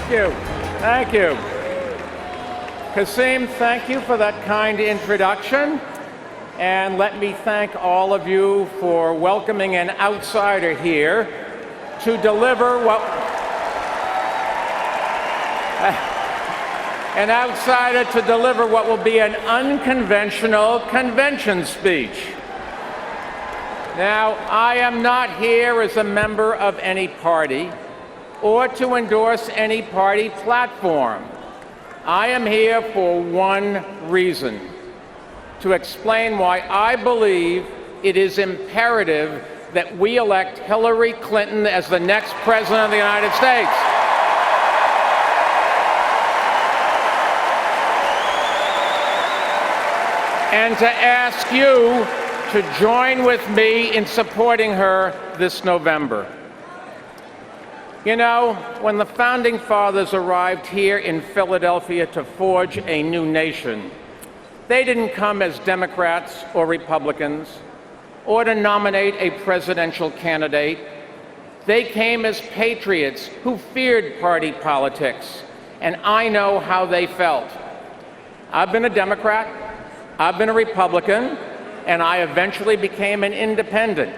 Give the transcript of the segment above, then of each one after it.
Thank you. Thank you. Kasim, thank you for that kind introduction. And let me thank all of you for welcoming an outsider here to deliver what will be an unconventional convention speech. Now, I am not here as a member of any party or to endorse any party platform. I am here for one reason: to explain why I believe it is imperative that we elect Hillary Clinton as the next president of the United States. And to ask you to join with me in supporting her this November. You know, when the Founding Fathers arrived here in Philadelphia to forge a new nation, they didn't come as Democrats or Republicans or to nominate a presidential candidate. They came as patriots who feared party politics, and I know how they felt. I've been a Democrat, I've been a Republican, and I eventually became an independent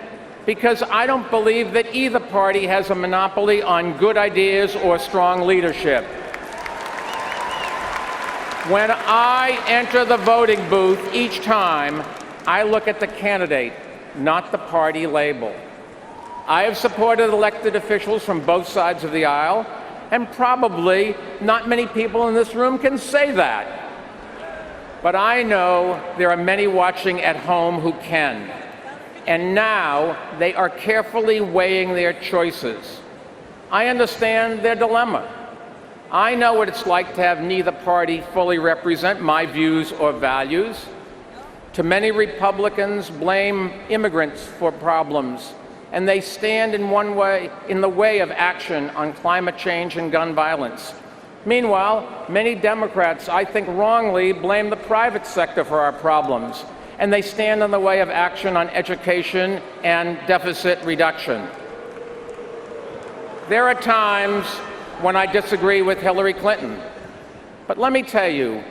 because I don't believe that either party has a monopoly on good ideas or strong leadership. When I enter the voting booth each time, I look at the candidate, not the party label. I have supported elected officials from both sides of the aisle, and probably not many people in this room can say that. But I know there are many watching at home who can. And now they are carefully weighing their choices. I understand their dilemma. I know what it's like to have neither party fully represent my views or values. Too many Republicans blame immigrants for problems, and they stand in the way of action on climate change and gun violence. Meanwhile, many Democrats, I think wrongly, blame the private sector for our problems, and they stand in the way of action on education and deficit reduction. There are times when I disagree with Hillary Clinton, but let me tell you,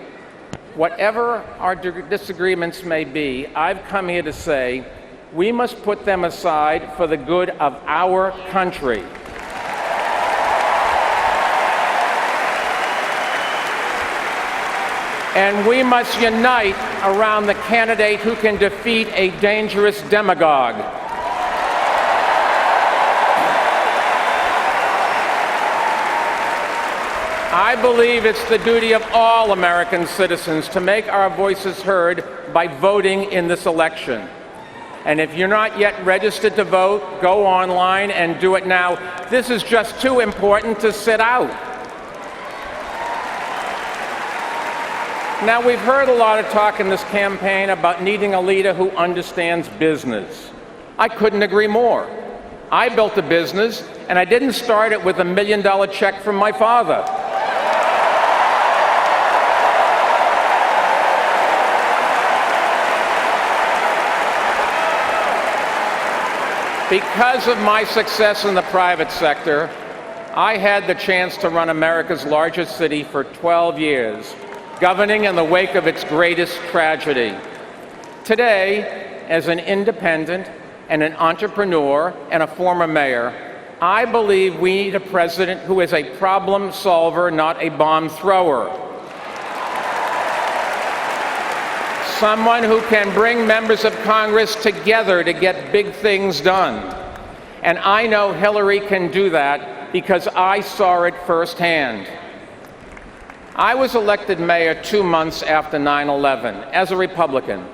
whatever our disagreements may be, I've come here to say we must put them aside for the good of our country. And we must unite around the candidate who can defeat a dangerous demagogue. I believe it's the duty of all American citizens to make our voices heard by voting in this election. And if you're not yet registered to vote, go online and do it now. This is just too important to sit out. Now, we've heard a lot of talk in this campaign about needing a leader who understands business. I couldn't agree more. I built a business, and I didn't start it with $1 million check from my father. Because of my success in the private sector, I had the chance to run America's largest city for 12 years, governing in the wake of its greatest tragedy. Today, as an independent and an entrepreneur and a former mayor, I believe we need a president who is a problem solver, not a bomb thrower. Someone who can bring members of Congress together to get big things done. And I know Hillary can do that because I saw it firsthand. I was elected mayor 2 months after 9/11 as a Republican,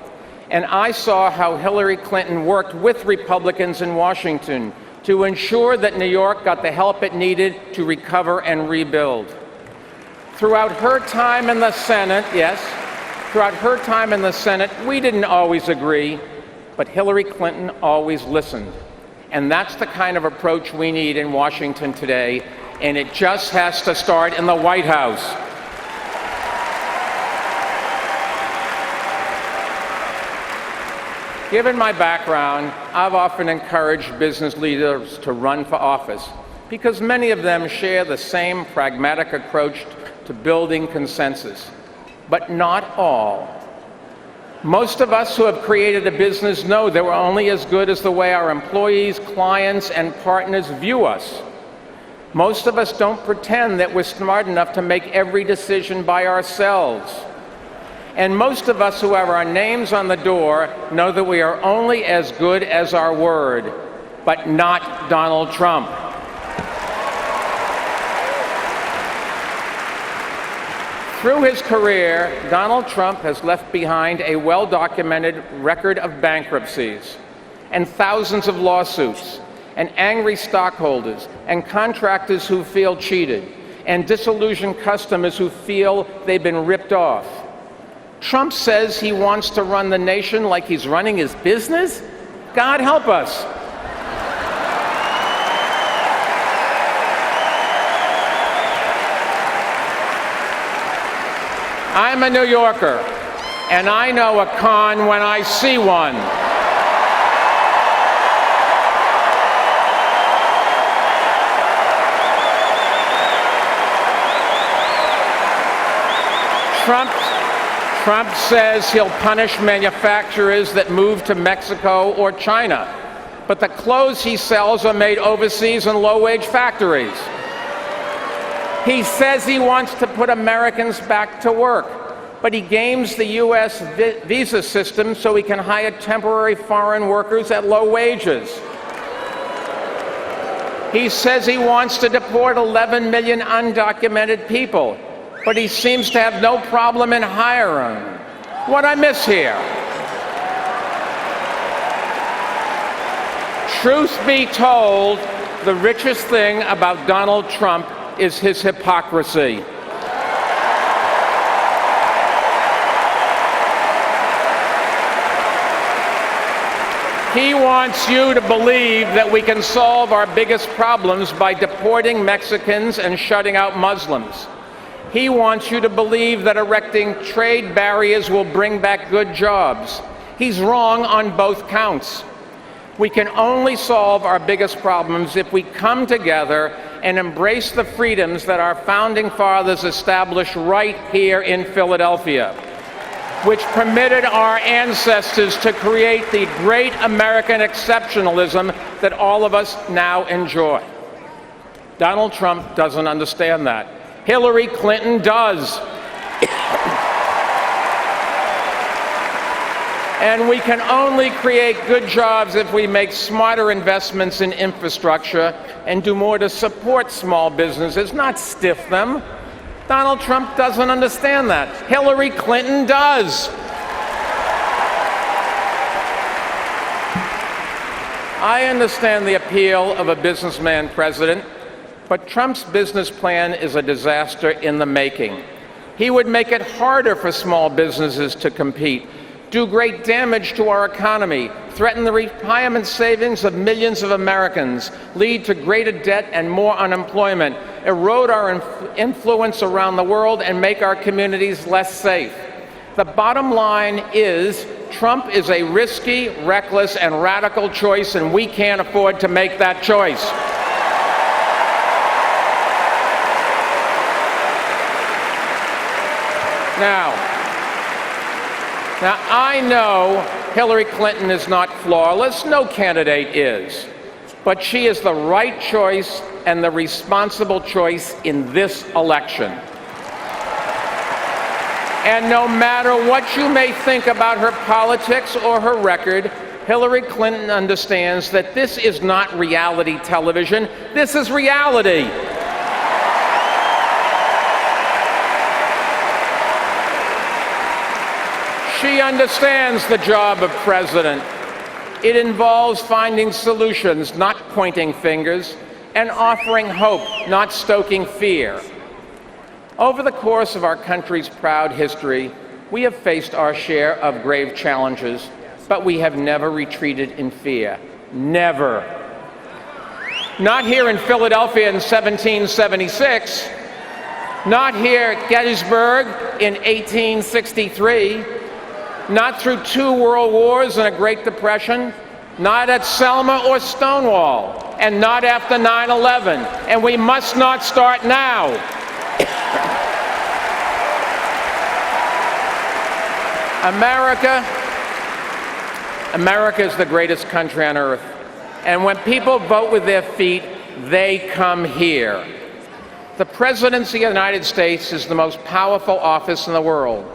and I saw how Hillary Clinton worked with Republicans in Washington to ensure that New York got the help it needed to recover and rebuild. Throughout her time in the Senate, we didn't always agree, but Hillary Clinton always listened. And that's the kind of approach we need in Washington today, and it just has to start in the White House. Given my background, I've often encouraged business leaders to run for office because many of them share the same pragmatic approach to building consensus, but not all. Most of us who have created a business know that we're only as good as the way our employees, clients, and partners view us. Most of us don't pretend that we're smart enough to make every decision by ourselves. And most of us who have our names on the door know that we are only as good as our word, but not Donald Trump. Through his career, Donald Trump has left behind a well-documented record of bankruptcies and thousands of lawsuits, and angry stockholders, and contractors who feel cheated, and disillusioned customers who feel they've been ripped off. Trump says he wants to run the nation like he's running his business? God help us. I'm a New Yorker, and I know a con when I see one. Trump says he'll punish manufacturers that move to Mexico or China, but the clothes he sells are made overseas in low-wage factories. He says he wants to put Americans back to work, but he games the U.S. visa system so he can hire temporary foreign workers at low wages. He says he wants to deport 11 million undocumented people, but he seems to have no problem in hiring. What I miss here? Truth be told, the richest thing about Donald Trump is his hypocrisy. He wants you to believe that we can solve our biggest problems by deporting Mexicans and shutting out Muslims. He wants you to believe that erecting trade barriers will bring back good jobs. He's wrong on both counts. We can only solve our biggest problems if we come together and embrace the freedoms that our founding fathers established right here in Philadelphia, which permitted our ancestors to create the great American exceptionalism that all of us now enjoy. Donald Trump doesn't understand that. Hillary Clinton does. And we can only create good jobs if we make smarter investments in infrastructure and do more to support small businesses, not stiff them. Donald Trump doesn't understand that. Hillary Clinton does. I understand the appeal of a businessman president, but Trump's business plan is a disaster in the making. He would make it harder for small businesses to compete, do great damage to our economy, threaten the retirement savings of millions of Americans, lead to greater debt and more unemployment, erode our influence around the world, and make our communities less safe. The bottom line is, Trump is a risky, reckless, and radical choice, and we can't afford to make that choice. Now, I know Hillary Clinton is not flawless. No candidate is. But she is the right choice and the responsible choice in this election. And no matter what you may think about her politics or her record, Hillary Clinton understands that this is not reality television. This is reality. She understands the job of president. It involves finding solutions, not pointing fingers, and offering hope, not stoking fear. Over the course of our country's proud history, we have faced our share of grave challenges, but we have never retreated in fear. Never. Not here in Philadelphia in 1776, not here at Gettysburg in 1863, not through 2 world wars and a Great Depression, not at Selma or Stonewall, and not after 9/11. And we must not start now. America is the greatest country on earth. And when people vote with their feet, they come here. The presidency of the United States is the most powerful office in the world.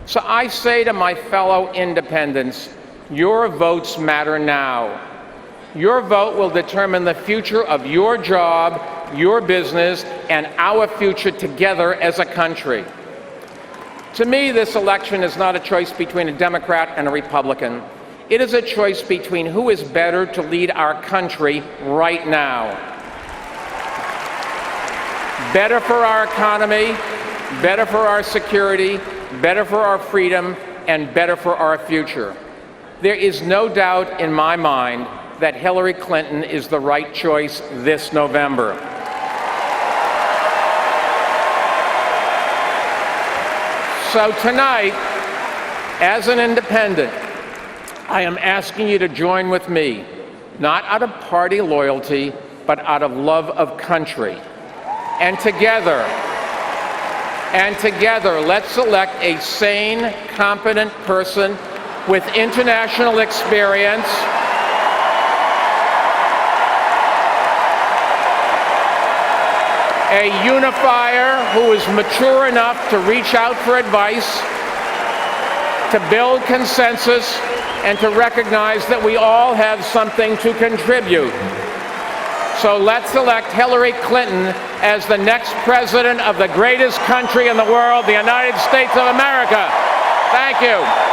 So I say to my fellow independents, your votes matter now. Your vote will determine the future of your job, your business, and our future together as a country. To me, this election is not a choice between a Democrat and a Republican. It is a choice between who is better to lead our country right now. Better for our economy, better for our security, better for our freedom, and better for our future. There is no doubt in my mind that Hillary Clinton is the right choice this November. So tonight, as an independent, I am asking you to join with me, not out of party loyalty, but out of love of country. And together, let's elect a sane, competent person with international experience, a unifier who is mature enough to reach out for advice, to build consensus, and to recognize that we all have something to contribute. So let's elect Hillary Clinton as the next president of the greatest country in the world, the United States of America. Thank you.